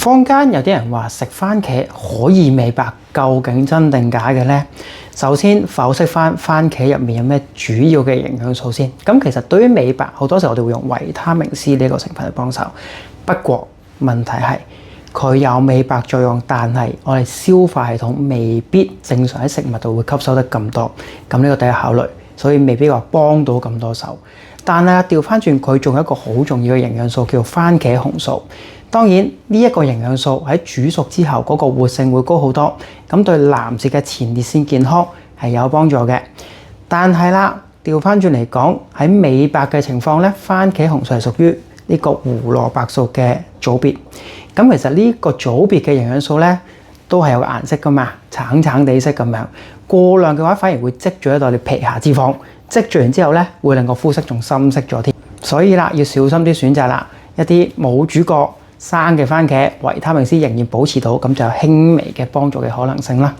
坊間有啲人話食番茄可以美白，究竟真定假嘅呢？首先剖析翻番茄入面有咩主要嘅營養素先。咁其實對於美白，好多時候我哋會用維他命 C 呢個成分去幫手。不過問題係佢有美白作用，但係我哋消化系統未必正常喺食物度會吸收得咁多。咁呢個第一考慮，所以未必話幫到咁多手。但係調翻轉，佢仲有一個好重要嘅營養素叫番茄紅素。當然呢一個營養素喺煮熟之後嗰個活性會高好多，咁對男士嘅前列腺健康係有幫助嘅。但係啦，調翻轉嚟講，喺美白嘅情況咧，番茄紅素係屬於呢個胡蘿蔔素嘅組別。咁其實呢個組別嘅營養素咧，都係有個顏色噶嘛，橙橙地色咁樣。過量嘅話，反而會積聚喺度我哋皮下脂肪，積聚完之後咧，會令個膚色仲深色咗添。所以啦，要小心啲選擇啦，一啲冇煮過生嘅番茄，維他命 C 仍然保持到，咁就有輕微嘅幫助嘅可能性啦。